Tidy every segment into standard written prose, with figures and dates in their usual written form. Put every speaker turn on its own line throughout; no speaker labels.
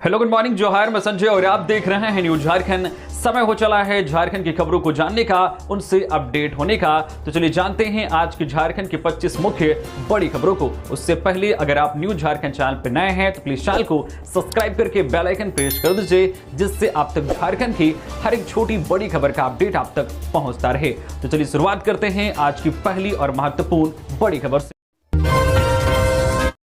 Hello, good morning, जोहार। मैं संजय और आप देख रहे हैं न्यूज झारखंड। समय हो चला है झारखंड की खबरों को जानने का, उनसे अपडेट होने का। तो चलिए जानते हैं आज की झारखंड की 25 मुख्य बड़ी खबरों को। उससे पहले अगर आप न्यूज झारखंड चैनल पर नए हैं तो प्लीज चैनल को सब्सक्राइब करके बेल आइकन प्रेस कर दीजिए, जिससे आप तक झारखंड की हर एक छोटी बड़ी खबर का अपडेट आप तक पहुंचता रहे। तो चलिए शुरुआत करते हैं आज की पहली और महत्वपूर्ण बड़ी खबर से।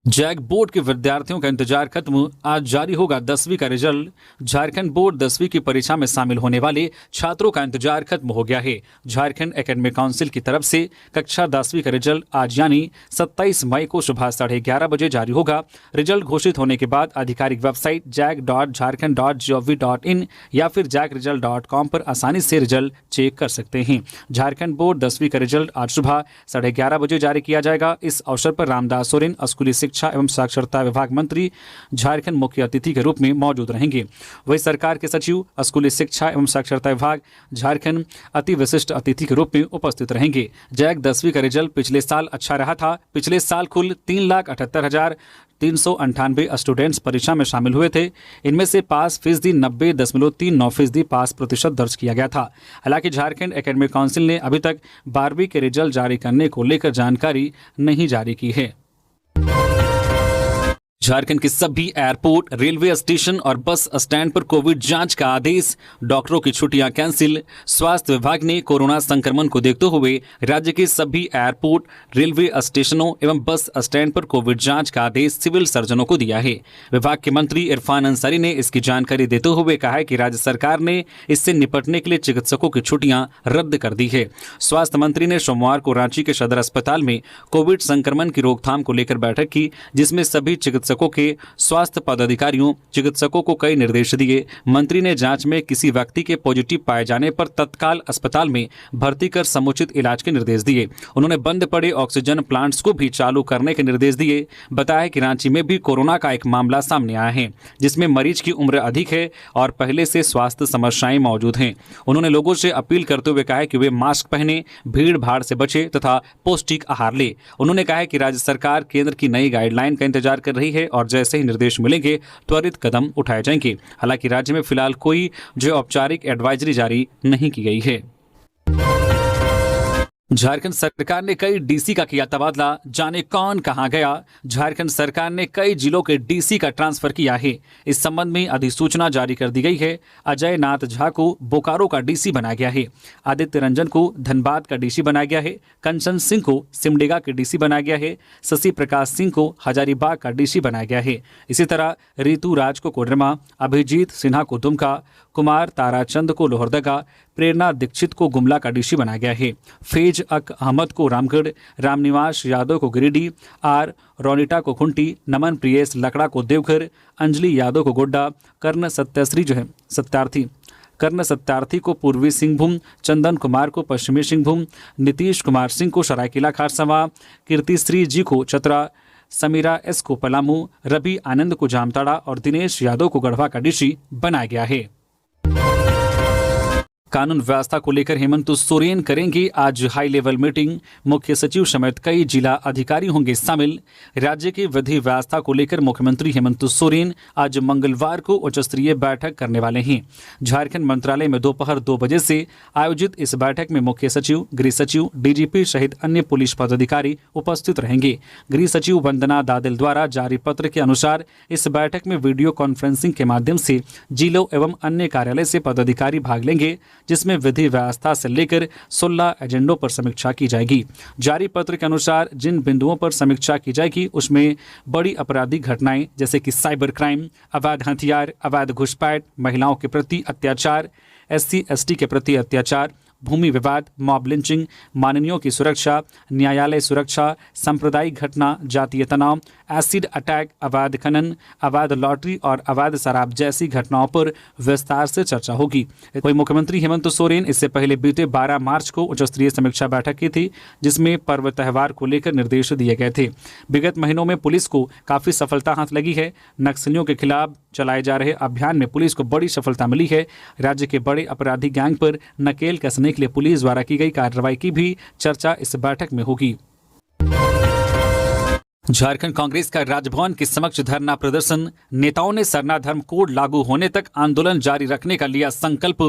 जैक बोर्ड के विद्यार्थियों का इंतजार खत्म, आज जारी होगा 10वीं का रिजल्ट। झारखंड बोर्ड 10वीं की परीक्षा में शामिल होने वाले छात्रों का इंतजार खत्म हो गया है। झारखंड एकेडमिक काउंसिल की तरफ से कक्षा 10वीं का रिजल्ट आज यानी 27 मई को सुबह 11:30 बजे जारी होगा। रिजल्ट घोषित होने के बाद आधिकारिक वेबसाइट jack.jharkhand.gov.in या फिर jackresult.com पर आसानी से रिजल्ट चेक कर सकते हैं। झारखंड बोर्ड 10वीं का रिजल्ट आज सुबह 11:30 बजे जारी किया जाएगा। इस अवसर पर रामदास सोरेन, स्कूली शिक्षा एवं साक्षरता विभाग मंत्री, झारखंड मुख्य अतिथि के रूप में मौजूद रहेंगे। वही सरकार के सचिव, स्कूली शिक्षा एवं साक्षरता विभाग, झारखंड अति विशिष्ट अतिथि के रूप में उपस्थित रहेंगे। जैक 10वीं का रिजल्ट पिछले साल अच्छा रहा था। पिछले साल कुल 3,78,398 स्टूडेंट्स परीक्षा में शामिल हुए थे। इनमें से पास फीसदी 90.39% पास प्रतिशत दर्ज किया गया था। हालांकि झारखंड एकेडमिक काउंसिल ने अभी तक 12वीं के रिजल्ट जारी करने को लेकर जानकारी नहीं जारी की है। झारखंड के सभी एयरपोर्ट, रेलवे स्टेशन और बस स्टैंड पर कोविड जांच का आदेश, डॉक्टरों की छुट्टियां कैंसिल। स्वास्थ्य विभाग ने कोरोना संक्रमण को देखते हुए राज्य के सभी एयरपोर्ट, रेलवे स्टेशनों एवं बस स्टैंड पर कोविड जांच का आदेश सिविल सर्जनों को दिया है। विभाग के मंत्री इरफान अंसारी ने इसकी जानकारी देते हुए कहा है कि राज्य सरकार ने इससे निपटने के लिए चिकित्सकों की छुट्टियां रद्द कर दी है। स्वास्थ्य मंत्री ने सोमवार को रांची के सदर अस्पताल में कोविड संक्रमण की रोकथाम को लेकर बैठक की, जिसमें सभी चिकित्सकों के स्वास्थ्य पदाधिकारियों, चिकित्सकों को कई निर्देश दिए। मंत्री ने जांच में किसी व्यक्ति के पॉजिटिव पाए जाने पर तत्काल अस्पताल में भर्ती कर समुचित इलाज के निर्देश दिए। उन्होंने बंद पड़े ऑक्सीजन प्लांट्स को भी चालू करने के निर्देश दिए। बताया कि रांची में भी कोरोना का एक मामला सामने आया है, जिसमें मरीज की उम्र अधिक है और पहले से स्वास्थ्य समस्याएं मौजूद हैं। उन्होंने लोगों से अपील करते हुए कहा कि वे मास्क पहने, भीड़ भाड़ से बचे तथा पौष्टिक आहार ले। उन्होंने कहा कि राज्य सरकार केंद्र की नई गाइडलाइन का इंतजार कर रही है और जैसे ही निर्देश मिलेंगे त्वरित कदम उठाए जाएंगे। हालांकि राज्य में फिलहाल कोई जो औपचारिक एडवाइजरी जारी नहीं की गई है। झारखंड सरकार ने कई डीसी का किया तबादला, जाने कौन कहां गया। झारखंड सरकार ने कई जिलों के डीसी का ट्रांसफर किया है। इस संबंध में अधिसूचना जारी कर दी गई है। अजय नाथ झा को बोकारो का डीसी बनाया गया है। आदित्य रंजन को धनबाद का डीसी बनाया गया है। कंचन सिंह को सिमडेगा के डीसी बनाया गया है। शशि प्रकाश सिंह को हजारीबाग का डीसी बनाया गया है। इसी तरह रितु राज को कोडरमा, अभिजीत सिन्हा को दुमका, कुमार ताराचंद को लोहरदगा, प्रेरणा दीक्षित को गुमला का डीसी बनाया गया है। फैज अक अहमद को रामगढ़, रामनिवास यादव को गिरिडीह, आर रोनिटा को खुंटी, नमन प्रियेश लकड़ा को देवघर, अंजलि यादव को गोड्डा, कर्ण सत्यार्थी को पूर्वी सिंहभूम, चंदन कुमार को पश्चिमी सिंहभूम, नीतीश कुमार सिंह को सरायकेला खारसवा, कीर्तिश्री जी को चतरा, समीरा एस को पलामू, रवि आनंद को जामताड़ा और दिनेश यादव को गढ़वा का डीसी बनाया गया है। कानून व्यवस्था को लेकर हेमंत सोरेन करेंगे आज हाई लेवल मीटिंग। मुख्य सचिव समेत कई जिला अधिकारी होंगे शामिल। राज्य की विधि व्यवस्था को लेकर मुख्यमंत्री हेमंत सोरेन आज मंगलवार को उच्च स्तरीय बैठक करने वाले हैं। झारखंड मंत्रालय में दोपहर 2 बजे से आयोजित इस बैठक में मुख्य सचिव, गृह सचिव, डीजीपी सहित अन्य पुलिस पदाधिकारी उपस्थित रहेंगे। गृह सचिव वंदना दादिल द्वारा जारी पत्र के अनुसार इस बैठक में वीडियो कॉन्फ्रेंसिंग के माध्यम से जिलों एवं अन्य कार्यालय से पदाधिकारी भाग लेंगे, जिसमें विधि व्यवस्था से लेकर 16 एजेंडों पर समीक्षा की जाएगी। जारी पत्र के अनुसार जिन बिंदुओं पर समीक्षा की जाएगी उसमें बड़ी आपराधिक घटनाएं जैसे कि साइबर क्राइम, अवैध हथियार, अवैध घुसपैठ, महिलाओं के प्रति अत्याचार, SC/ST के प्रति अत्याचार, भूमि विवाद, मॉब लिंचिंग, माननीयों की सुरक्षा, न्यायालय सुरक्षा, सांप्रदायिक घटना, जातीय तनाव, एसिड अटैक, अवैध खनन, अवैध लॉटरी और अवैध शराब जैसी घटनाओं पर विस्तार से चर्चा होगी। वहीं मुख्यमंत्री हेमंत सोरेन इससे पहले बीते 12 मार्च को उच्च स्तरीय समीक्षा बैठक की थी, जिसमें पर्व त्यौहार को लेकर निर्देश दिए गए थे। विगत महीनों में पुलिस को काफी सफलता हाथ लगी है। नक्सलियों के खिलाफ चलाए जा रहे अभियान में पुलिस को बड़ी सफलता मिली है। राज्य के बड़े अपराधी गैंग पर नकेल कसने के लिए पुलिस द्वारा की गई कार्रवाई की भी चर्चा इस बैठक में होगी। झारखंड कांग्रेस का राजभवन के समक्ष धरना प्रदर्शन। नेताओं ने सरना धर्म कोड लागू होने तक आंदोलन जारी रखने का लिया संकल्प।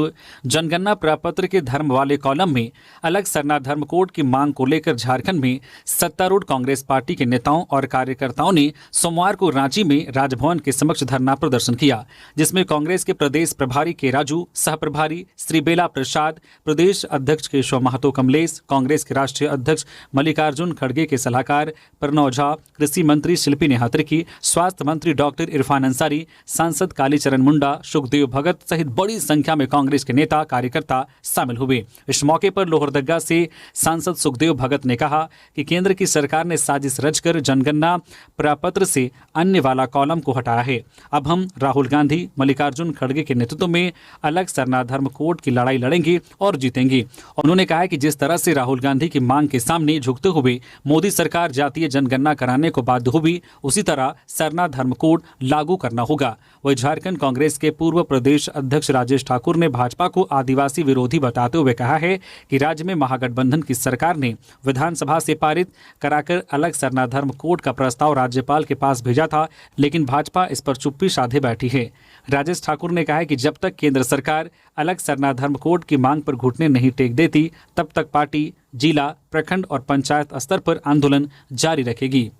जनगणना प्रपत्र के धर्म वाले कॉलम में अलग सरना धर्म कोड की मांग को लेकर झारखंड में सत्तारूढ़ कांग्रेस पार्टी के नेताओं और कार्यकर्ताओं ने सोमवार को रांची में राजभवन के समक्ष धरना प्रदर्शन किया, जिसमें कांग्रेस के प्रदेश प्रभारी के राजू, सह प्रभारी श्रीबेला प्रसाद, प्रदेश अध्यक्ष केशव महतो कमलेश, कांग्रेस के राष्ट्रीय अध्यक्ष मल्लिकार्जुन खड़गे के सलाहकार प्रणव झा, कृषि मंत्री शिल्पी नेहात्रिकी, स्वास्थ्य मंत्री डॉक्टर इरफान अंसारी, सांसद कालीचरण मुंडा, सुखदेव भगत सहित बड़ी संख्या में कांग्रेस के नेता कार्यकर्ता शामिल हुए। इस मौके पर लोहरदगा से सांसद सुखदेव भगत ने कहा कि केंद्र की सरकार ने साजिश रचकर जनगणना प्रपत्र से अन्य वाला कॉलम को हटाया है। अब हम राहुल गांधी, मल्लिकार्जुन खड़गे के नेतृत्व में अलग सरना धर्म कोड की लड़ाई लड़ेंगे और जीतेंगे। उन्होंने कहा कि जिस तरह से राहुल गांधी की मांग के सामने झुकते हुए मोदी सरकार जातीय जनगणना कराने को बाध्य हुई, उसी तरह सरना धर्म कोड लागू करना होगा। वही झारखंड कांग्रेस के पूर्व प्रदेश अध्यक्ष राजेश ठाकुर ने भाजपा को आदिवासी विरोधी बताते हुए कहा है कि राज्य में महागठबंधन की सरकार ने विधानसभा से पारित कराकर अलग सरना धर्म कोड का प्रस्ताव राज्यपाल के पास भेजा था, लेकिन भाजपा इस पर चुप्पी साधे बैठी है। राजेश ठाकुर ने कहा है कि जब तक केंद्र सरकार अलग सरना धर्म कोड की मांग पर घुटने नहीं टेक देती, तब तक पार्टी जिला, प्रखंड और पंचायत स्तर पर आंदोलन जारी रखेगी।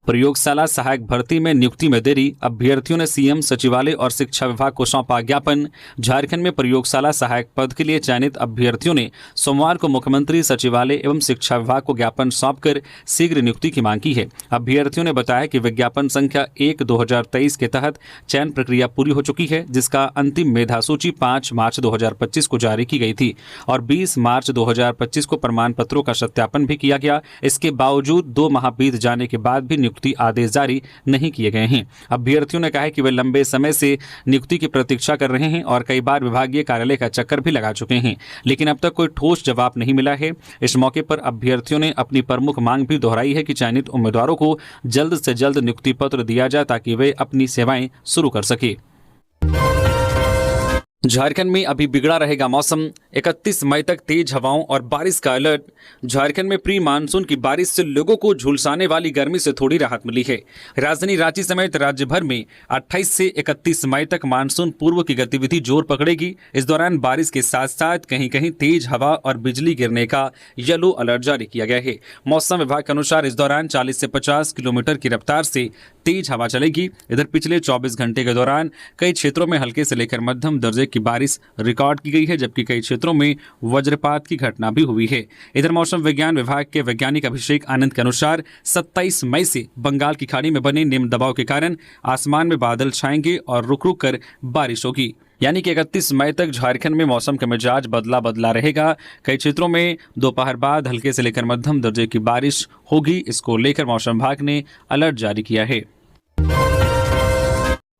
प्रयोगशाला सहायक भर्ती में नियुक्ति में देरी, अभ्यर्थियों ने सीएम सचिवालय और शिक्षा विभाग को सौंपा ज्ञापन। झारखंड में प्रयोगशाला सहायक पद के लिए चयनित अभ्यर्थियों ने सोमवार को मुख्यमंत्री सचिवालय एवं शिक्षा विभाग को ज्ञापन सौंपकर शीघ्र नियुक्ति की मांग की है। अभ्यर्थियों ने बताया कि विज्ञापन संख्या 1/2023 के तहत चयन प्रक्रिया पूरी हो चुकी है, जिसका अंतिम मेधा सूची 5 मार्च 2025 को जारी की गई थी और 20 मार्च 2025 को प्रमाण पत्रों का सत्यापन भी किया गया। इसके बावजूद 2 माह बीत जाने के बाद भी आदेश जारी नहीं किए गए हैं। अभ्यर्थियों ने कहा है कि वे लंबे समय से नियुक्ति की प्रतीक्षा कर रहे हैं और कई बार विभागीय कार्यालय का चक्कर भी लगा चुके हैं, लेकिन अब तक कोई ठोस जवाब नहीं मिला है। इस मौके पर अभ्यर्थियों ने अपनी प्रमुख मांग भी दोहराई है कि चयनित उम्मीदवारों को जल्द से जल्द नियुक्ति पत्र दिया जाए ताकि वे अपनी सेवाएं शुरू कर सके। झारखंड में अभी बिगड़ा रहेगा मौसम, 31 मई तक तेज हवाओं और बारिश का अलर्ट। झारखंड में प्री मानसून की बारिश से लोगों को झुलसाने वाली गर्मी से थोड़ी राहत मिली है। राजधानी रांची समेत राज्य भर में 28 से 31 मई तक मानसून पूर्व की गतिविधि जोर पकड़ेगी। इस दौरान बारिश के साथ साथ कहीं कहीं तेज हवा और बिजली गिरने का येलो अलर्ट जारी किया गया है। मौसम विभाग के अनुसार इस दौरान 40 से 50 किलोमीटर की रफ्तार से तेज हवा चलेगी। इधर पिछले 24 घंटे के दौरान कई क्षेत्रों में हल्के से लेकर मध्यम दर्जे की बारिश रिकॉर्ड की गई है, जबकि कई क्षेत्रों में वज्रपात की घटना भी हुई है। इधर मौसम विज्ञान विभाग के वैज्ञानिक अभिषेक आनंद के अनुसार 27 मई से बंगाल की खाड़ी में बने निम्न दबाव के कारण आसमान में बादल छाएंगे और रुक रुक कर बारिश होगी। यानी कि 31 मई तक झारखंड में मौसम का मिजाज बदला बदला रहेगा। कई क्षेत्रों में दोपहर बाद हल्के से लेकर मध्यम दर्जे की बारिश होगी। इसको लेकर मौसम विभाग ने अलर्ट जारी किया है।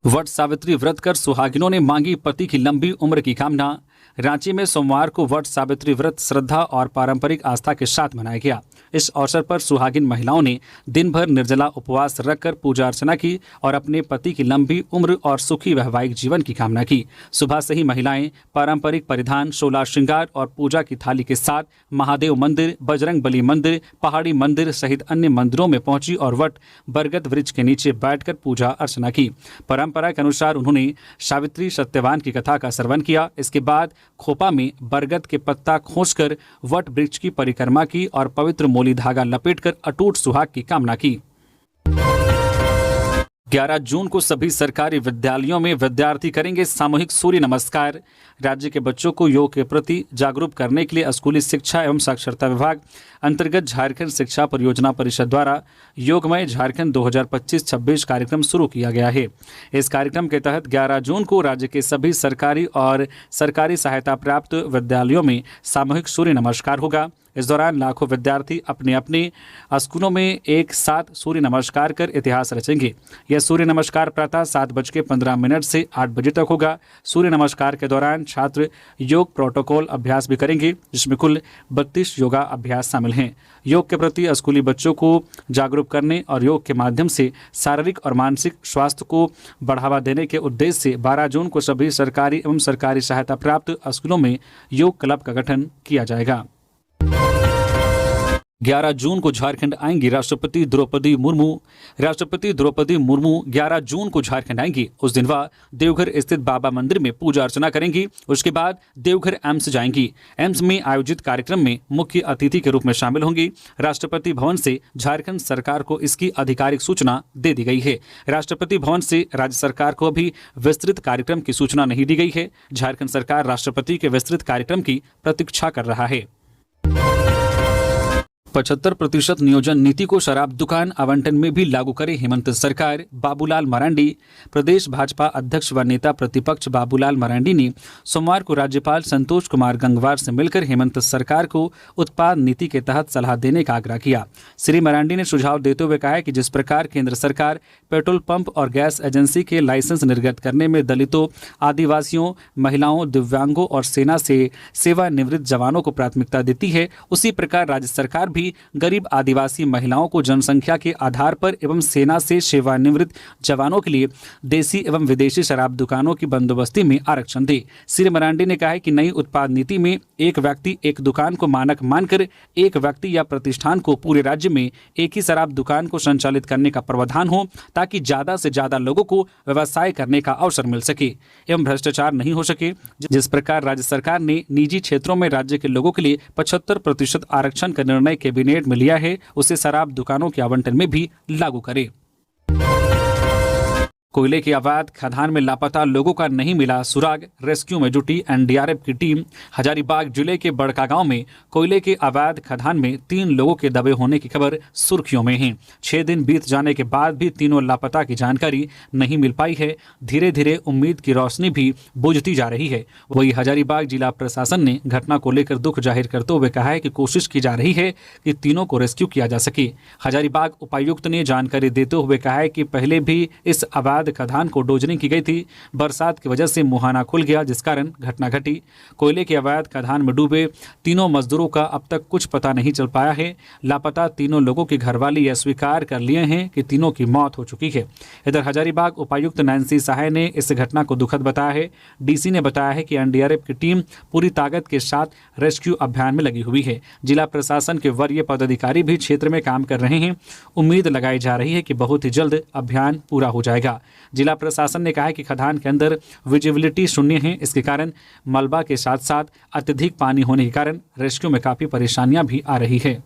वट सावित्री व्रत कर सुहागिनों ने मांगी पति की लंबी उम्र की कामना। रांची में सोमवार को वट सावित्री व्रत श्रद्धा और पारंपरिक आस्था के साथ मनाया गया। इस अवसर पर सुहागिन महिलाओं ने दिन भर निर्जला उपवास रखकर पूजा अर्चना की और अपने पति की लंबी उम्र और सुखी वैवाहिक जीवन की कामना की। सुबह से ही महिलाएं पारंपरिक परिधान, 16 श्रृंगार और पूजा की थाली के साथ महादेव मंदिर, बजरंग बली मंदिर, पहाड़ी मंदिर सहित अन्य मंदिरों में पहुंची और वट बरगद वृक्ष के नीचे बैठकर पूजा अर्चना की। परंपरा के अनुसार उन्होंने सावित्री सत्यवान की कथा का श्रवण किया। इसके बाद खोपा में बरगद के पत्ता खोसकर वट वृक्ष की परिक्रमा की और पवित्र मोली धागा लपेटकर अटूट सुहाग की कामना की। 11 जून को सभी सरकारी विद्यालयों में विद्यार्थी करेंगे सामूहिक सूर्य नमस्कार। राज्य के बच्चों को योग के प्रति जागरूक करने के लिए स्कूली शिक्षा एवं साक्षरता विभाग अंतर्गत झारखंड शिक्षा परियोजना परिषद द्वारा योगमय झारखंड 2025-26 कार्यक्रम शुरू किया गया है। इस कार्यक्रम के तहत 11 जून को राज्य के सभी सरकारी और सरकारी सहायता प्राप्त विद्यालयों में सामूहिक सूर्य नमस्कार होगा। इस दौरान लाखों विद्यार्थी अपने अपने स्कूलों में एक साथ सूर्य नमस्कार कर इतिहास रचेंगे। यह सूर्य नमस्कार प्रातः 7:15 से 8 बजे तक होगा। सूर्य नमस्कार के दौरान छात्र योग प्रोटोकॉल अभ्यास भी करेंगे, जिसमें कुल 32 योगा अभ्यास शामिल हैं। योग के प्रति स्कूली बच्चों को जागरूक करने और योग के माध्यम से शारीरिक और मानसिक स्वास्थ्य को बढ़ावा देने के उद्देश्य से 12 जून को सभी सरकारी एवं सरकारी सहायता प्राप्त स्कूलों में योग क्लब का गठन किया जाएगा। 11 जून को झारखंड आएंगी राष्ट्रपति द्रौपदी मुर्मू। राष्ट्रपति द्रौपदी मुर्मू 11 जून को झारखंड आएंगी। उस दिन वह देवघर स्थित बाबा मंदिर में पूजा अर्चना करेंगी। उसके बाद देवघर एम्स जाएंगी। एम्स में आयोजित कार्यक्रम में मुख्य अतिथि के रूप में शामिल होंगी। राष्ट्रपति भवन से झारखंड सरकार को इसकी आधिकारिक सूचना दे दी गई है। राष्ट्रपति भवन से राज्य सरकार को अभी विस्तृत कार्यक्रम की सूचना नहीं दी गई है। झारखंड सरकार राष्ट्रपति के विस्तृत कार्यक्रम की प्रतीक्षा कर रहा है। 75% नियोजन नीति को शराब दुकान आवंटन में भी लागू करे हेमंत सरकार। बाबूलाल मरांडी। प्रदेश भाजपा अध्यक्ष व नेता प्रतिपक्ष बाबूलाल मरांडी ने सोमवार को राज्यपाल संतोष कुमार गंगवार से मिलकर हेमंत सरकार को उत्पाद नीति के तहत सलाह देने का आग्रह किया। श्री मरांडी ने सुझाव देते हुए कहा कि जिस प्रकार केंद्र सरकार पेट्रोल पंप और गैस एजेंसी के लाइसेंस निर्गत करने में दलितों, आदिवासियों, महिलाओं, दिव्यांगों और सेना से सेवानिवृत्त जवानों को प्राथमिकता देती है, उसी प्रकार राज्य सरकार भी गरीब आदिवासी महिलाओं को जनसंख्या के आधार पर एवं सेना से सेवानिवृत्त जवानों के लिए देसी एवं विदेशी शराब दुकानों की बंदोबस्ती में आरक्षण दे। श्री मरांडी ने कहा कि नई उत्पाद नीति में एक व्यक्ति एक दुकान को मानक मानकर एक व्यक्ति या प्रतिष्ठान को पूरे राज्य में एक ही शराब दुकान को संचालित करने का प्रावधान हो, ताकि ज्यादा से ज्यादा लोगों को व्यवसाय करने का अवसर मिल सके एवं भ्रष्टाचार नहीं हो सके। जिस प्रकार राज्य सरकार ने निजी क्षेत्रों में राज्य के लोगों के लिए 75% आरक्षण का निर्णय कैबिनेट में लिया है, उसे शराब दुकानों के आवंटन में भी लागू करे। कोयले के अवैध खदान में लापता लोगों का नहीं मिला सुराग। रेस्क्यू में जुटी एनडीआरएफ की टीम। हजारीबाग जिले के बड़का गांव में कोयले के अवैध खदान में 3 लोगों के दबे होने की खबर सुर्खियों में है। 6 दिन बीत जाने के बाद भी तीनों लापता की जानकारी नहीं मिल पाई है। धीरे धीरे उम्मीद की रोशनी भी बुझती जा रही है। वही हजारीबाग जिला प्रशासन ने घटना को लेकर दुख जाहिर करते हुए कहा है कि कोशिश की जा रही है कि तीनों को रेस्क्यू किया जा सके। हजारीबाग उपायुक्त ने जानकारी देते हुए कहा है कि पहले भी इस अवैध खदान को डोजरिंग की गई थी। बरसात की वजह से मुहाना खुल गया, जिस कारण घटना घटी। कोयले के अवैध खदान में डूबे तीनों मजदूरों का अब तक कुछ पता नहीं चल पाया है। लापता तीनों लोगों के घरवाले यह स्वीकार कर लिए हैं कि तीनों की मौत हो चुकी है। इधर हजारीबाग उपायुक्त नैन्सी सहाय ने इस घटना को दुखद बताया है। डीसी ने बताया है कि एनडीआरएफ की टीम पूरी ताकत के साथ रेस्क्यू अभियान में लगी हुई है। जिला प्रशासन के वरीय पदाधिकारी भी क्षेत्र में काम कर रहे हैं। उम्मीद लगाई जा रही है कि बहुत ही जल्द अभियान पूरा हो जाएगा। जिला प्रशासन ने कहा है कि खदान के अंदर विजिबिलिटी शून्य है। इसके कारण मलबा के साथ साथ अत्यधिक पानी होने के कारण रेस्क्यू में काफी परेशानियां भी आ रही है।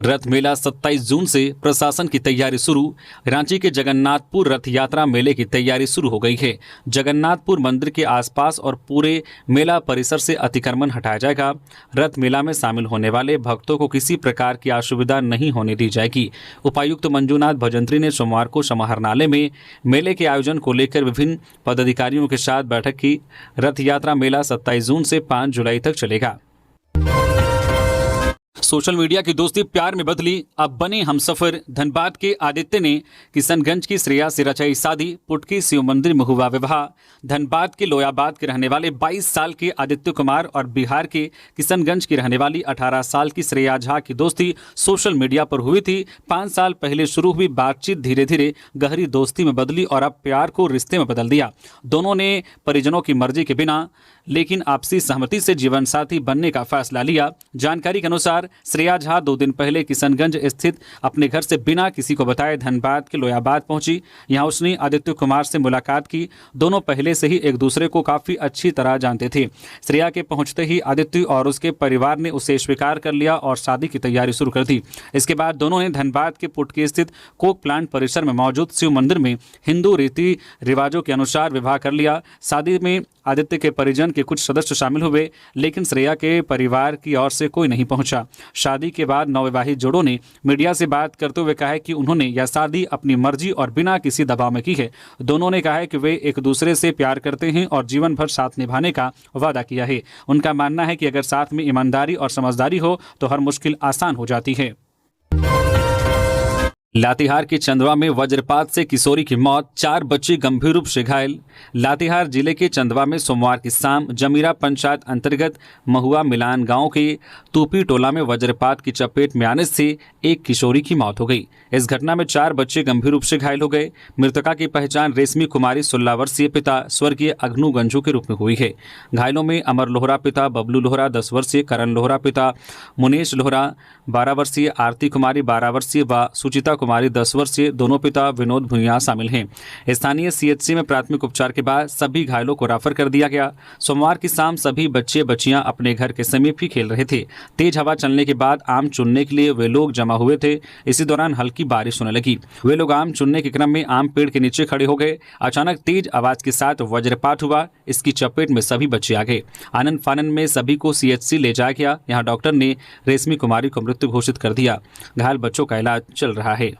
रथ मेला 27 जून से प्रशासन की तैयारी शुरू। रांची के जगन्नाथपुर रथ यात्रा मेले की तैयारी शुरू हो गई है। जगन्नाथपुर मंदिर के आसपास और पूरे मेला परिसर से अतिक्रमण हटाया जाएगा। रथ मेला में शामिल होने वाले भक्तों को किसी प्रकार की असुविधा नहीं होने दी जाएगी। उपायुक्त मंजूनाथ भजंत्री ने सोमवार को समाहरणालय में मेले के आयोजन को लेकर विभिन्न पदाधिकारियों के साथ बैठक की। रथ यात्रा मेला 27 जून से 5 जुलाई तक चलेगा। सोशल मीडिया की दोस्ती प्यार में बदली, अब बने हमसफर। धनबाद के आदित्य ने किशनगंज की श्रेया से रचाई शादी। पुटकी शिव मंदिर में हुआ विवाह। धनबाद के लोयाबाद के रहने वाले 22 साल के आदित्य कुमार और बिहार के किशनगंज की रहने वाली 18 साल की श्रेया झा की दोस्ती सोशल मीडिया पर हुई थी। 5 साल पहले शुरू हुई बातचीत धीरे धीरे गहरी दोस्ती में बदली और अब प्यार को रिश्ते में बदल दिया। दोनों ने परिजनों की मर्जी के बिना लेकिन आपसी सहमति से जीवन साथी बनने का फैसला लिया। जानकारी के अनुसार श्रेया झा 2 दिन पहले किशनगंज स्थित अपने घर से बिना किसी को बताए धनबाद के लोयाबाद पहुंची। यहां उसने आदित्य कुमार से मुलाकात की। दोनों पहले से ही एक दूसरे को काफी अच्छी तरह जानते थे। श्रेया के पहुंचते ही आदित्य और उसके परिवार ने उसे स्वीकार कर लिया और शादी की तैयारी शुरू कर दी। इसके बाद दोनों ने धनबाद के पुटकी स्थित कोक प्लांट परिसर में मौजूद शिव मंदिर में हिंदू रीति रिवाजों के अनुसार विवाह कर लिया। शादी में आदित्य के परिजन के कुछ सदस्य शामिल हुए, लेकिन श्रेया के परिवार की ओर से कोई नहीं पहुंचा। शादी के बाद नवविवाहित जोड़ों ने मीडिया से बात करते हुए कहा है कि उन्होंने यह शादी अपनी मर्जी और बिना किसी दबाव में की है। दोनों ने कहा है कि वे एक दूसरे से प्यार करते हैं और जीवन भर साथ निभाने का वादा किया है। उनका मानना है कि अगर साथ में ईमानदारी और समझदारी हो तो हर मुश्किल आसान हो जाती है। लातेहार के चंदवा में वज्रपात से किशोरी की मौत, 4 बच्चे गंभीर रूप से घायल। लातेहार जिले के चंदवा में सोमवार की शाम जमीरा पंचायत अंतर्गत महुआ मिलान गांव के तूपी टोला में वज्रपात की चपेट में आने से एक किशोरी की मौत हो गई। इस घटना में 4 बच्चे गंभीर रूप से घायल हो गए। मृतका की पहचान रेशमी कुमारी 16 वर्षीय पिता स्वर्गीय अग्नू गंजू के रूप में हुई है। घायलों में अमर लोहरा पिता बबलू लोहरा 10 वर्षीय, करण लोहरा पिता मुनेश लोहरा 12 वर्षीय, आरती कुमारी 12 वर्षीय व सुचिता कुमारी 10 वर्षीय, दोनों पिता विनोद भुइयां शामिल हैं। स्थानीय सीएचसी में प्राथमिक उपचार के बाद सभी घायलों को रेफर कर दिया गया। सोमवार की शाम सभी बच्चे बच्चियां अपने घर के समीप ही खेल रहे थे। तेज हवा चलने के बाद आम चुनने के लिए वे लोग जमा हुए थे। इसी दौरान हल्की बारिश होने लगी। वे लोग आम चुनने के क्रम में आम पेड़ के नीचे खड़े हो गए। अचानक तेज आवाज के साथ वज्रपात हुआ। इसकी चपेट में सभी बच्चे आ गए। आनंद फानन में सभी को सीएचसी ले जाया गया। यहां डॉक्टर ने रेशमी कुमारी को मृत घोषित कर दिया। घायल बच्चों का इलाज चल रहा है।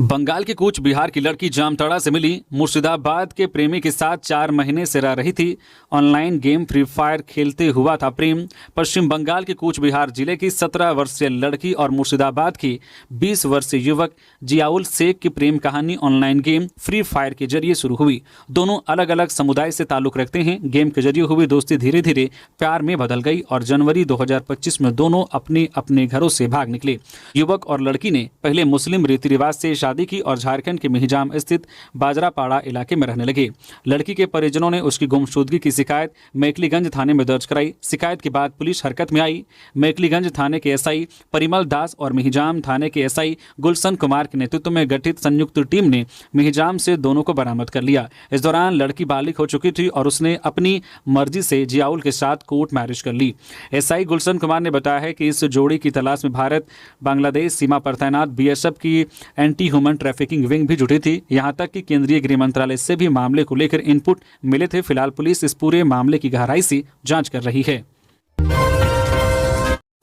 बंगाल के कूच बिहार की लड़की जामताड़ा से मिली। मुर्शिदाबाद के प्रेमी के साथ 4 महीने से रह रही थी। ऑनलाइन गेम फ्री फायर खेलते हुआ था प्रेम। पश्चिम बंगाल के कूच बिहार जिले की 17 वर्षीय लड़की और मुर्शिदाबाद की 20 वर्षीय युवक जियाउल शेख की प्रेम कहानी ऑनलाइन गेम फ्री फायर के जरिए शुरू हुई। दोनों अलग अलग समुदाय से ताल्लुक रखते हैं। गेम के जरिए हुई दोस्ती धीरे धीरे प्यार में बदल गई और जनवरी 2025 में दोनों अपने अपने घरों से भाग निकले। युवक और लड़की ने पहले मुस्लिम रीति रिवाज से शादी की और झारखंड के मिहिजाम स्थित बाजरापाड़ा इलाके में रहने लगे। लड़की के परिजनों ने उसकी गुमशुदगी की शिकायत मेकलीगंज थाने में दर्ज कराई। शिकायत के बाद पुलिस हरकत में आई। मेकलीगंज थाने के एसआई परिमल दास और मिहिजाम थाने के एसआई गुलशन कुमार के नेतृत्व में गठित संयुक्त टीम ने मिहिजाम से दोनों को बरामद कर लिया। इस दौरान लड़की बालिग हो चुकी थी और उसने अपनी मर्जी से जियाउल के साथ कोर्ट मैरिज कर ली। एसआई गुलशन कुमार ने बताया है कि इस जोड़ी की तलाश में भारत बांग्लादेश सीमा पर तैनात बीएसएफ की एंटी ह्यूमन ट्रैफिकिंग विंग भी जुटी थी। यहां तक कि केंद्रीय गृह मंत्रालय से भी मामले को लेकर इनपुट मिले थे। फिलहाल पुलिस इस पूरे मामले की गहराई से जांच कर रही है।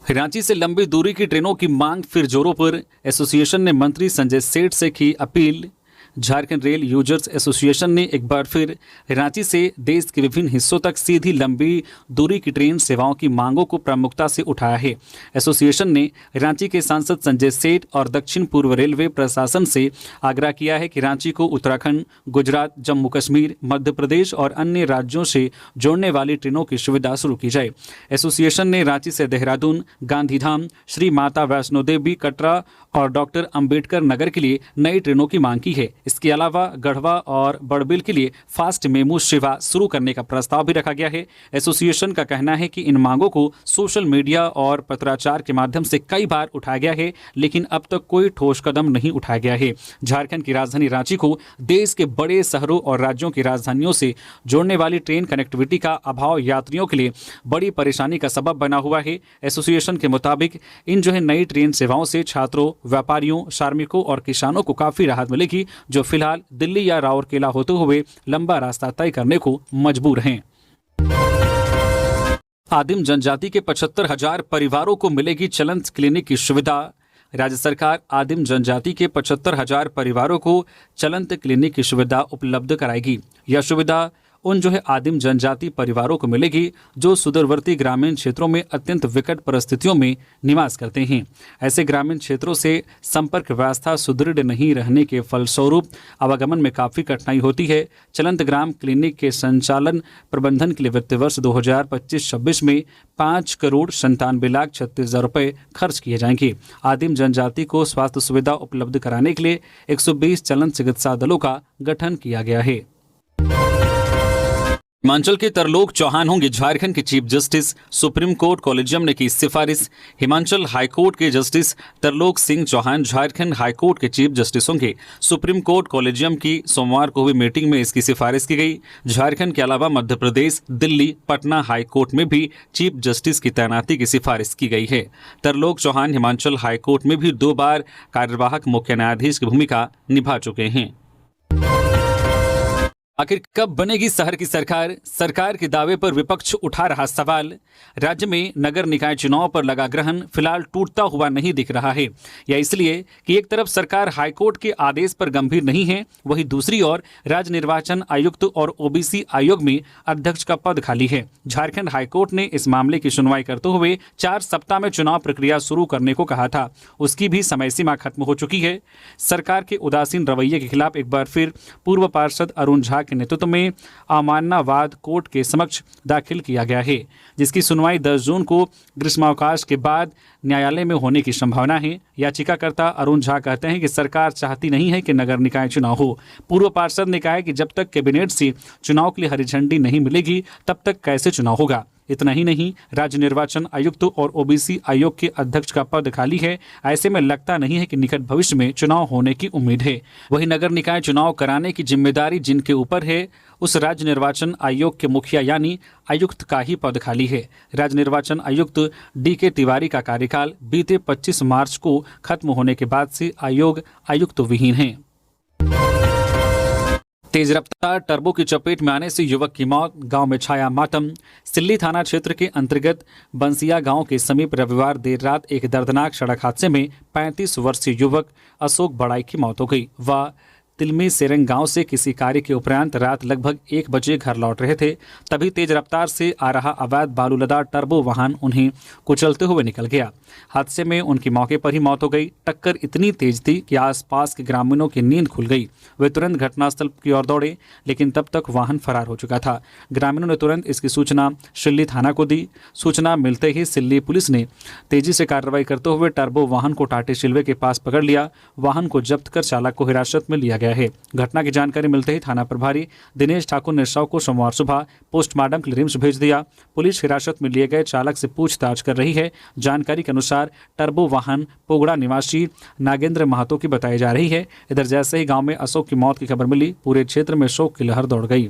रांची से लंबी दूरी की ट्रेनों की मांग फिर जोरों पर। एसोसिएशन ने मंत्री संजय सेठ से की appeal. Jharkhand rail users association ने एक बार फिर रांची से देश के विभिन्न हिस्सों तक सीधी लंबी दूरी की ट्रेन सेवाओं की मांगों को प्रमुखता से उठाया है। एसोसिएशन ने रांची के सांसद संजय सेठ और दक्षिण पूर्व रेलवे प्रशासन से आग्रह किया है कि रांची को उत्तराखंड, गुजरात, जम्मू कश्मीर, मध्य प्रदेश और अन्य राज्यों से जोड़ने वाली ट्रेनों की सुविधा शुरू की जाए। एसोसिएशन ने रांची से देहरादून, गांधीधाम, श्री माता वैष्णो देवी, कटरा और डॉक्टर अंबेडकर नगर के लिए नई ट्रेनों की मांग की है। इसके अलावा गढ़वा और बड़बिल के लिए फास्ट मेमू सेवा शुरू करने का प्रस्ताव भी रखा गया है। एसोसिएशन का कहना है कि इन मांगों को सोशल मीडिया और पत्राचार के माध्यम से कई बार उठाया गया है, लेकिन अब तक कोई ठोस कदम नहीं उठाया गया है। झारखंड की राजधानी रांची को देश के बड़े शहरों और राज्यों की राजधानियों से जोड़ने वाली ट्रेन कनेक्टिविटी का अभाव यात्रियों के लिए बड़ी परेशानी का सबब बना हुआ है। एसोसिएशन के मुताबिक इन नई ट्रेन सेवाओं से छात्रों, व्यापारियों, श्रमिकों और किसानों को काफी राहत मिलेगी, जो फिलहाल दिल्ली या राउरकेला होते हुए लंबा रास्ता तय करने को मजबूर हैं। आदिम जनजाति के 75,000 परिवारों को मिलेगी चलंत क्लिनिक की सुविधा। राज्य सरकार आदिम जनजाति के 75,000 परिवारों को चलंत क्लिनिक की सुविधा उपलब्ध कराएगी। यह सुविधा उन आदिम जनजाति परिवारों को मिलेगी जो सुदूरवर्ती ग्रामीण क्षेत्रों में अत्यंत विकट परिस्थितियों में निवास करते हैं। ऐसे ग्रामीण क्षेत्रों से संपर्क व्यवस्था सुदृढ़ नहीं रहने के फलस्वरूप आवागमन में काफ़ी कठिनाई होती है। चलंत ग्राम क्लिनिक के संचालन प्रबंधन के लिए वित्त वर्ष 2025-26 में 5,97,36,000 रुपये खर्च किए जाएंगे। आदिम जनजाति को स्वास्थ्य सुविधा उपलब्ध कराने के लिए 120 चलंत चिकित्सा दलों का गठन किया गया है। हिमाचल के तरलोक चौहान होंगे झारखंड के chief justice. Supreme court collegium ने की सिफारिश। हिमाचल हाईकोर्ट के जस्टिस तरलोक सिंह चौहान झारखंड हाईकोर्ट के चीफ जस्टिस होंगे। सुप्रीम कोर्ट कॉलेजियम की सोमवार को हुई मीटिंग में इसकी सिफारिश की गई। झारखंड के अलावा मध्य प्रदेश, दिल्ली, पटना हाईकोर्ट में भी चीफ जस्टिस की तैनाती की सिफारिश की गई है। तरलोक चौहान हिमाचल हाईकोर्ट में भी 2 बार कार्यवाहक मुख्य न्यायाधीश की भूमिका निभा चुके हैं। आखिर कब बनेगी शहर की सरकार? सरकार के दावे पर विपक्ष उठा रहा सवाल। राज्य में नगर निकाय चुनाव पर लगा ग्रहण फिलहाल टूटता हुआ नहीं दिख रहा है। यह इसलिए कि एक तरफ सरकार हाईकोर्ट के आदेश पर गंभीर नहीं है, वहीं दूसरी ओर राज्य निर्वाचन आयुक्त और ओबीसी आयोग में अध्यक्ष का पद खाली है। झारखंड हाईकोर्ट ने इस मामले की सुनवाई करते हुए 4 सप्ताह में चुनाव प्रक्रिया शुरू करने को कहा था। उसकी भी समय सीमा खत्म हो चुकी है। सरकार के उदासीन रवैये के खिलाफ एक बार फिर पूर्व पार्षद अरुण झा के नेतृत्व में अवमाननावाद कोर्ट के समक्ष दाखिल किया गया है, जिसकी सुनवाई 10 जून को ग्रीष्मावकाश के बाद न्यायालय में होने की संभावना है। याचिकाकर्ता अरुण झा कहते हैं कि सरकार चाहती नहीं है कि नगर निकाय चुनाव हो। पूर्व पार्षद ने कहा है कि जब तक कैबिनेट से चुनाव के लिए हरी झंडी नहीं मिलेगी तब तक कैसे चुनाव होगा। इतना ही नहीं, राज्य निर्वाचन आयुक्त और ओबीसी आयोग के अध्यक्ष का पद खाली है। ऐसे में लगता नहीं है कि निकट भविष्य में चुनाव होने की उम्मीद है। वहीं नगर निकाय चुनाव कराने की जिम्मेदारी जिनके ऊपर है, उस राज्य निर्वाचन आयोग के मुखिया यानी आयुक्त का ही पद खाली है। राज्य निर्वाचन आयुक्त DK तिवारी का कार्यकाल बीते 25 मार्च को खत्म होने के बाद से आयोग आयुक्त विहीन है। तेज रफ्तार टर्बो की चपेट में आने से युवक की मौत, गांव में छाया मातम। सिल्ली थाना क्षेत्र के अंतर्गत बंसिया गांव के समीप रविवार देर रात एक दर्दनाक सड़क हादसे में 35 वर्षीय युवक अशोक बड़ाई की मौत हो गई। वह तिलमी सेरंग गांव से किसी कार्य के उपरांत रात लगभग 1 बजे घर लौट रहे थे। तभी तेज रफ्तार से आ रहा अवैध बालू लदा टर्बो वाहन उन्हें कुचलते हुए निकल गया। हादसे में उनकी मौके पर ही मौत हो गई। टक्कर इतनी तेज थी कि आसपास के ग्रामीणों की नींद खुल गई। वे तुरंत घटनास्थल की ओर दौड़े, लेकिन तब तक वाहन फरार हो चुका था। ग्रामीणों ने तुरंत इसकी सूचना सिल्ली थाना को दी। सूचना मिलते ही सिल्ली पुलिस ने तेजी से कार्रवाई करते हुए टर्बो वाहन को टाटी शिलवे के पास पकड़ लिया। वाहन को जब्त कर चालक को हिरासत में लिया गया है। घटना की जानकारी मिलते ही थाना प्रभारी दिनेश ठाकुर ने शव को सोमवार सुबह पोस्टमार्टम के लिए रिम्स भेज दिया। पुलिस हिरासत में लिए गए चालक से पूछताछ कर रही है। जानकारी के अनुसार टर्बो वाहन पोगड़ा निवासी नागेंद्र महतो की बताई जा रही है। इधर जैसे ही गांव में अशोक की मौत की खबर मिली, पूरे क्षेत्र में शोक की लहर दौड़ गई।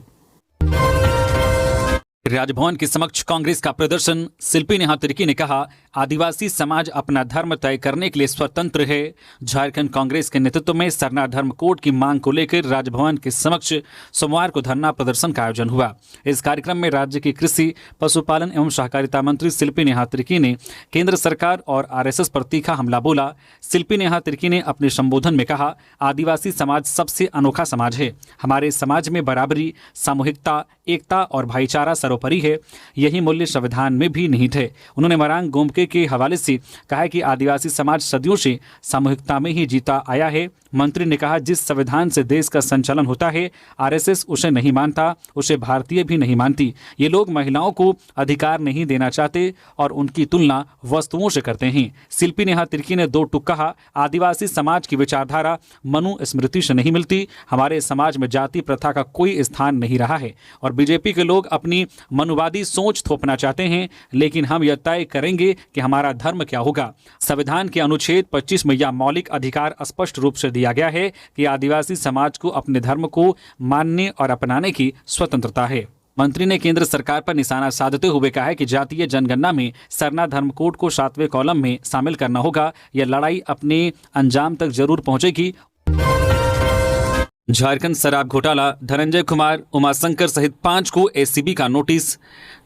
राजभवन के समक्ष कांग्रेस का प्रदर्शन। शिल्पी नेहा तिर्की ने कहा, आदिवासी समाज अपना धर्म तय करने के लिए स्वतंत्र है। झारखंड कांग्रेस के नेतृत्व में सरना धर्म कोड की मांग को लेकर राजभवन के समक्ष सोमवार को धरना प्रदर्शन का आयोजन हुआ। इस कार्यक्रम में राज्य की कृषि, पशुपालन एवं सहकारिता मंत्री शिल्पी नेहा तिर्की ने केंद्र सरकार और RSS पर तीखा हमला बोला। शिल्पी नेहा तिर्की ने अपने संबोधन में कहा, आदिवासी समाज सबसे अनोखा समाज है। हमारे समाज में बराबरी, सामूहिकता, एकता और भाईचारा सर्वोपरि है। यही मूल्य संविधान में भी निहित है। उन्होंने मरांग गोमके के हवाले से कहा कि आदिवासी समाज सदियों से सामूहिकता में ही जीता आया है। मंत्री ने कहा, जिस संविधान से देश का संचालन होता है, RSS उसे नहीं मानता, उसे भारतीय भी नहीं मानती। ये लोग महिलाओं को अधिकार नहीं देना चाहते और उनकी तुलना वस्तुओं से करते हैं। शिल्पी नेहा तिर्की ने 2 टूक कहा, आदिवासी समाज की विचारधारा मनुस्मृति से नहीं मिलती। हमारे समाज में जाति प्रथा का कोई स्थान नहीं रहा है और बीजेपी के लोग अपनी मनुवादी सोच थोपना चाहते हैं, लेकिन हम यह तय करेंगे कि हमारा धर्म क्या होगा। संविधान के अनुच्छेद 25 में यह मौलिक अधिकार स्पष्ट रूप से दिया गया है कि आदिवासी समाज को अपने धर्म को मानने और अपनाने की स्वतंत्रता है। मंत्री ने केंद्र सरकार पर निशाना साधते हुए कहा है कि जातीय जनगणना में सरना धर्म कोड को 7वें कॉलम में शामिल करना होगा। यह लड़ाई अपने अंजाम तक जरूर पहुंचेगी। झारखंड शराब घोटाला, धनंजय कुमार, उमाशंकर सहित 5 को ACB का नोटिस।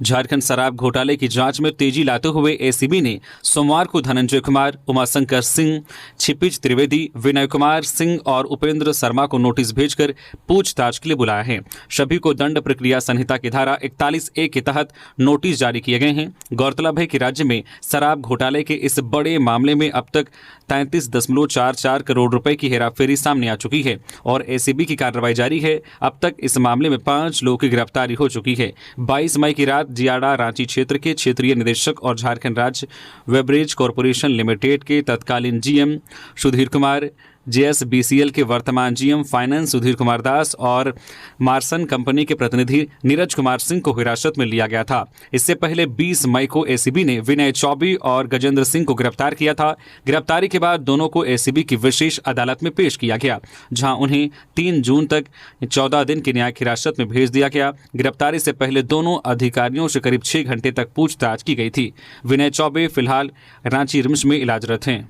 झारखंड शराब घोटाले की जांच में तेजी लाते हुए ACB ने सोमवार को धनंजय कुमार, उमाशंकर सिंह, क्षितिज त्रिवेदी, विनय कुमार सिंह और उपेंद्र शर्मा को नोटिस भेजकर पूछताछ के लिए बुलाया है। सभी को दंड प्रक्रिया संहिता की धारा 41A के तहत नोटिस जारी किए गए हैं। गौरतलब है कि राज्य में शराब घोटाले के इस बड़े मामले में अब तक 33.44 करोड़ रुपए की हेराफेरी सामने आ चुकी है और ACB की कार्रवाई जारी है। अब तक इस मामले में 5 लोगों की गिरफ्तारी हो चुकी है। 22 मई की रात जियाड़ा रांची क्षेत्र के क्षेत्रीय निदेशक और झारखंड राज्य वेबरेज कॉरपोरेशन लिमिटेड के तत्कालीन GM सुधीर कुमार, JSBCL के वर्तमान GM फाइनेंस सुधीर कुमार दास और मार्सन कंपनी के प्रतिनिधि नीरज कुमार सिंह को हिरासत में लिया गया था। इससे पहले 20 मई को ACB ने विनय चौबे और गजेंद्र सिंह को गिरफ्तार किया था। गिरफ्तारी के बाद दोनों को ACB की विशेष अदालत में पेश किया गया, जहां उन्हें 3 जून तक 14 दिन की न्यायिक हिरासत में भेज दिया गया। गिरफ्तारी से पहले दोनों अधिकारियों से करीब 6 घंटे तक पूछताछ की गई थी। विनय चौबे फिलहाल रांची रिम्स में इलाजरत हैं।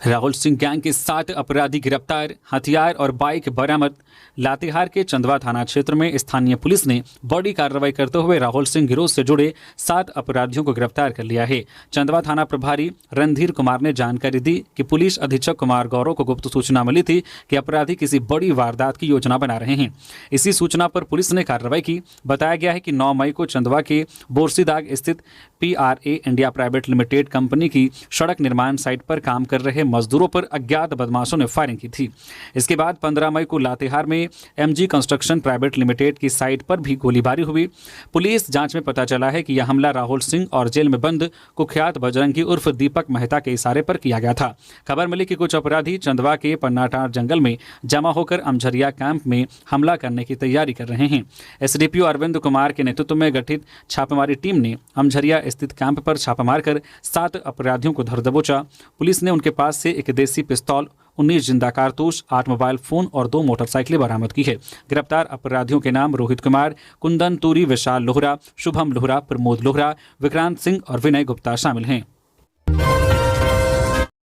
राहुल सिंह गैंग के 7 अपराधी गिरफ्तार, हथियार और बाइक बरामद। लातेहार के चंदवा थाना क्षेत्र में स्थानीय पुलिस ने बड़ी कार्रवाई करते हुए राहुल सिंह गिरोह से जुड़े 7 अपराधियों को गिरफ्तार कर लिया है। चंदवा थाना प्रभारी रणधीर कुमार ने जानकारी दी कि पुलिस अधीक्षक कुमार गौरव को गुप्त सूचना मिली थी कि अपराधी किसी बड़ी वारदात की योजना बना रहे हैं। इसी सूचना पर पुलिस ने कार्रवाई की। बताया गया है कि 9 मई को चंदवा के बोरसीदाग स्थित PRA India private limited company की सड़क निर्माण साइट पर काम कर रहे मजदूरों पर अज्ञात बदमाशों ने फायरिंग की थी। इसके बाद 15 मई को लातेहार में MG कंस्ट्रक्शन प्राइवेट लिमिटेड की साइट पर भी गोलीबारी हुई। पुलिस जांच में पता चला है कि यह हमला राहुल सिंह और जेल में बंद कुख्यात बजरंगी उर्फ दीपक मेहता के इशारे पर किया गया था। खबर मिली कि कुछ अपराधी चंदवा के पन्नाटार जंगल में जमा होकर अमझरिया कैंप में हमला करने की तैयारी कर रहे हैं। SDPO अरविंद कुमार के नेतृत्व में गठित छापेमारी टीम ने अमझरिया स्थित कैंप पर छापा मारकर 7 अपराधियों को धर दबोचा। पुलिस ने उनके पास से एक देसी पिस्तौल, 19 जिंदा कारतूस, 8 मोबाइल फोन और 2 मोटरसाइकिलें बरामद की है। गिरफ्तार अपराधियों के नाम रोहित कुमार, कुंदन तूरी, विशाल लोहरा, शुभम लोहरा, प्रमोद लोहरा, विक्रांत सिंह और विनय गुप्ता शामिल हैं।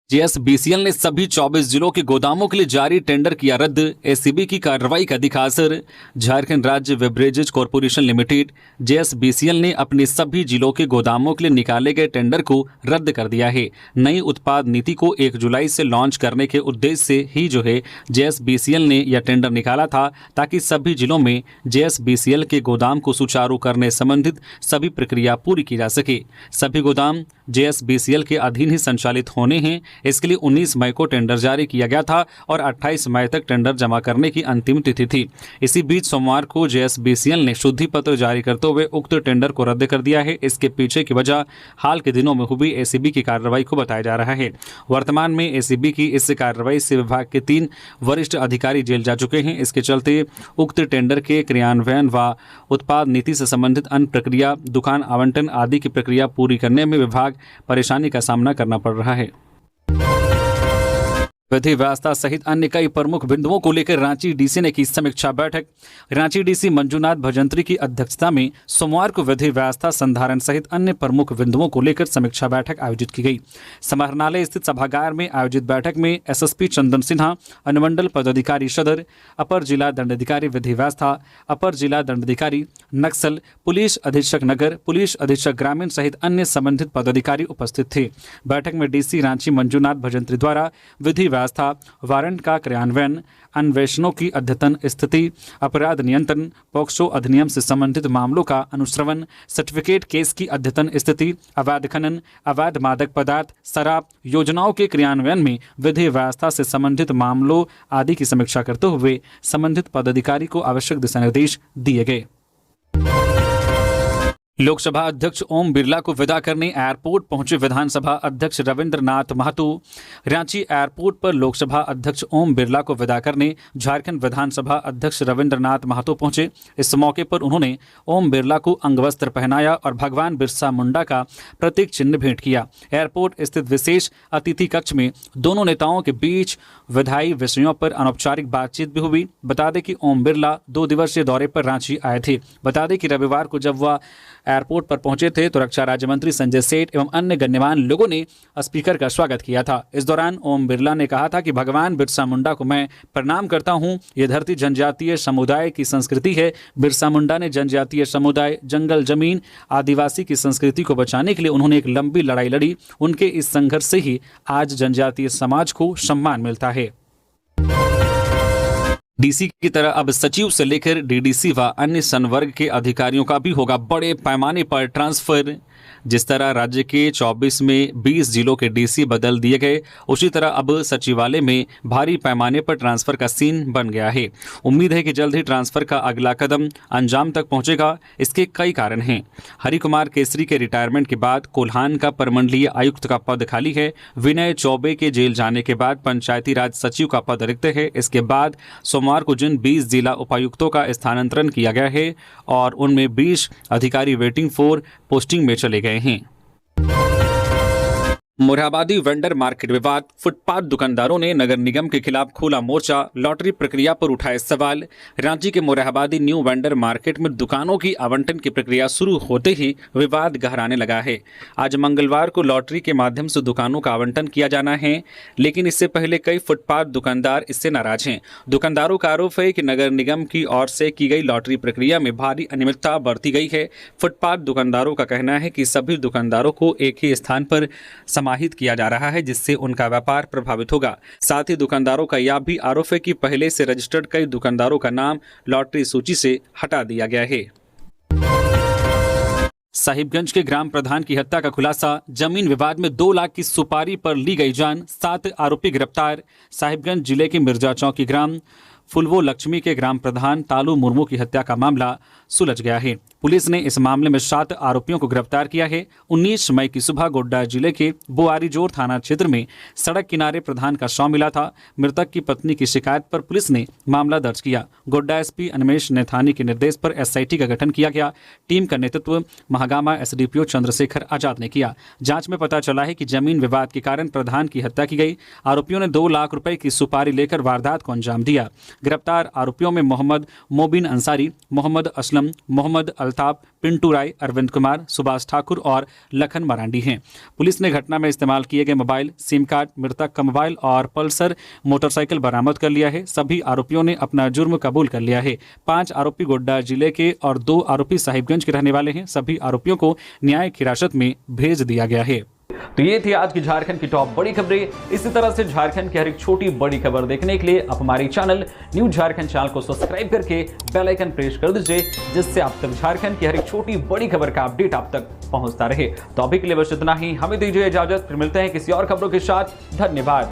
JSBCL ने सभी 24 जिलों के गोदामों के लिए जारी टेंडर किया रद्द। ACB की कार्रवाई का दिखा असर। झारखंड राज्य बेवरेजेज कॉरपोरेशन लिमिटेड JSBCL ने अपने सभी जिलों के गोदामों के लिए निकाले गए टेंडर को रद्द कर दिया है। नई उत्पाद नीति को 1 जुलाई से लॉन्च करने के उद्देश्य से ही JSBCL ने यह टेंडर निकाला था, ताकि सभी जिलों में JSBCL के गोदाम को सुचारू करने संबंधित सभी प्रक्रिया पूरी की जा सके। सभी गोदाम JSBCL के अधीन ही संचालित होने हैं। इसके लिए 19 मई को टेंडर जारी किया गया था और 28 मई तक टेंडर जमा करने की अंतिम तिथि थी। इसी बीच सोमवार को JSBCL ने शुद्धि पत्र जारी करते हुए उक्त टेंडर को रद्द कर दिया है। इसके पीछे की वजह हाल के दिनों में हुई ACB की कार्रवाई को बताया जा रहा है। वर्तमान में ACB की इस कार्रवाई से विभाग के 3 वरिष्ठ अधिकारी जेल जा चुके हैं। इसके चलते उक्त टेंडर के क्रियान्वयन व उत्पाद नीति से संबंधित अन्य प्रक्रिया, दुकान आवंटन आदि की प्रक्रिया पूरी करने में विभाग परेशानी का सामना करना पड़ रहा है। विधि व्यवस्था सहित अन्य कई प्रमुख बिंदुओं को लेकर रांची DC ने की समीक्षा बैठक। रांची DC मंजूनाथ भजंत्री की अध्यक्षता में सोमवार को विधि व्यवस्था संधारण सहित अन्य प्रमुख बिंदुओं को लेकर समीक्षा बैठक आयोजित की गई। समाहरणालय स्थित सभागार में आयोजित बैठक में SSP चंदन सिन्हा, अनुमंडल पदाधिकारी सदर, अपर जिला दंडाधिकारी विधि व्यवस्था, अपर जिला दंडाधिकारी नक्सल, पुलिस अधीक्षक नगर, पुलिस अधीक्षक ग्रामीण सहित अन्य संबंधित पदाधिकारी उपस्थित थे। बैठक में DC रांची मंजूनाथ भजंत्री द्वारा विधि व्यवस्था, वारंट का क्रियान्वयन, अन्वेषणों की अद्यतन स्थिति, अपराध नियंत्रण, पॉक्सो अधिनियम से संबंधित मामलों का अनुश्रवण, सर्टिफिकेट केस की अद्यतन स्थिति, अवैध खनन, अवैध मादक पदार्थ, शराब योजनाओं के क्रियान्वयन में विधि व्यवस्था से संबंधित मामलों आदि की समीक्षा करते हुए संबंधित पदाधिकारी को आवश्यक दिशा निर्देश दिए गए। लोकसभा अध्यक्ष ओम बिरला को विदा करने एयरपोर्ट पहुंचे विधानसभा अध्यक्ष रविंद्रनाथ महतो। रांची एयरपोर्ट पर लोकसभा अध्यक्ष ओम बिरला को विदा करने झारखंड विधानसभा अध्यक्ष रविंद्रनाथ महतो पहुंचे। इस मौके पर उन्होंने ओम बिरला को अंगवस्त्र पहनाया और भगवान बिरसा मुंडा का प्रतीक चिन्ह भेंट किया। एयरपोर्ट स्थित विशेष अतिथि कक्ष में दोनों नेताओं के बीच विधायी विषयों पर अनौपचारिक बातचीत भी हुई। बता दें कि ओम बिरला 2 दिवसीय दौरे पर रांची आए थे। बता दें कि रविवार को जब वह एयरपोर्ट पर पहुंचे थे तो रक्षा राज्य मंत्री संजय सेठ एवं अन्य गण्यमान्य लोगों ने स्पीकर का स्वागत किया था। इस दौरान ओम बिरला ने कहा था कि भगवान बिरसा मुंडा को मैं प्रणाम करता हूं। ये धरती जनजातीय समुदाय की संस्कृति है। बिरसा मुंडा ने जनजातीय समुदाय, जंगल जमीन, आदिवासी की संस्कृति को बचाने के लिए उन्होंने एक लंबी लड़ाई लड़ी। उनके इस संघर्ष से ही आज जनजातीय समाज को सम्मान मिलता है। DC की तरह अब सचिव से लेकर DDC व अन्य संवर्ग के अधिकारियों का भी होगा बड़े पैमाने पर ट्रांसफर। जिस तरह राज्य के 24 में 20 जिलों के DC बदल दिए गए, उसी तरह अब सचिवालय में भारी पैमाने पर ट्रांसफर का सीन बन गया है। उम्मीद है कि जल्द ही ट्रांसफर का अगला कदम अंजाम तक पहुंचेगा। इसके कई कारण हैं। हरि कुमार केसरी के रिटायरमेंट के बाद कोल्हान का प्रमंडलीय आयुक्त का पद खाली है। विनय चौबे के जेल जाने के बाद पंचायती राज सचिव का पद रिक्त है। इसके बाद सोमवार को जिन 20 जिला उपायुक्तों का स्थानांतरण किया गया है और उनमें 20 अधिकारी वेटिंग फॉर पोस्टिंग में चले गए हैं। मोरहाबादी वेंडर मार्केट विवाद, फुटपाथ दुकानदारों ने नगर निगम के खिलाफ खोला मोर्चा, लॉटरी प्रक्रिया पर उठाए सवाल। रांची के मोरहाबादी न्यू वेंडर मार्केट में दुकानों की आवंटन की प्रक्रिया शुरू होते ही विवाद गहराने लगा है। आज मंगलवार को लॉटरी के माध्यम से दुकानों का आवंटन किया जाना है, लेकिन इससे पहले कई फुटपाथ दुकानदार इससे नाराज हैं। दुकानदारों का आरोप है कि नगर निगम की ओर से की गई लॉटरी प्रक्रिया में भारी अनियमितता बरती गई है। फुटपाथ दुकानदारों का कहना है कि सभी दुकानदारों को एक ही स्थान पर समाहित किया जा रहा है, जिससे उनका व्यापार प्रभावित होगा। साथ ही दुकानदारों का यह भी आरोप है कि पहले से रजिस्टर्ड कई दुकानदारों का नाम लॉटरी सूची से हटा दिया गया है। साहिबगंज के ग्राम प्रधान की हत्या का खुलासा, जमीन विवाद में 2 लाख की सुपारी पर ली गई जान, 7 आरोपी गिरफ्तार। साहिबगंज जिले के मिर्जा चौकी ग्राम फुलवो लक्ष्मी के ग्राम प्रधान तालू मुर्मू की हत्या का मामला सुलझ गया है। पुलिस ने इस मामले में 7 आरोपियों को गिरफ्तार किया है। 19 मई की सुबह गोड्डा जिले के बुआरीजोर थाना क्षेत्र में सड़क किनारे प्रधान का शव मिला था। मृतक की पत्नी की शिकायत पर पुलिस ने मामला दर्ज किया। गोड्डा एसपी अनिमेश नैथानी के निर्देश पर एसआईटी का गठन किया गया। टीम का नेतृत्व महागामा एसडीपीओ चंद्रशेखर आजाद ने किया। जांच में पता चला है कि जमीन विवाद के कारण प्रधान की हत्या की गई। आरोपियों ने 2 लाख रुपए की सुपारी लेकर वारदात को अंजाम दिया। गिरफ्तार आरोपियों में मोहम्मद मोबिन अंसारी, मोहम्मद असलम, मोहम्मद अल्ताफ, पिंटू राय, अरविंद कुमार, सुभाष ठाकुर और लखन मरांडी हैं। पुलिस ने घटना में इस्तेमाल किए गए मोबाइल, सिम कार्ड, मृतक का मोबाइल और पल्सर मोटरसाइकिल बरामद कर लिया है। सभी आरोपियों ने अपना जुर्म कबूल कर लिया है। 5 आरोपी गोड्डा जिले के और 2 आरोपी साहिबगंज के रहने वाले हैं। सभी आरोपियों को न्यायिक हिरासत में भेज दिया गया है।
तो ये थी आज की झारखंड की टॉप बड़ी खबरें। इसी तरह से झारखंड की हर एक छोटी बड़ी खबर देखने के लिए आप हमारे चैनल न्यूज झारखंड चैनल को सब्सक्राइब करके बेल आइकन प्रेस कर दीजिए, जिससे आप तक झारखंड की हर एक छोटी बड़ी खबर का अपडेट आप तक पहुंचता रहे। तो अभी के लिए बस इतना ही, हमें दीजिए इजाजत, फिर मिलते हैं किसी और खबरों के साथ। धन्यवाद।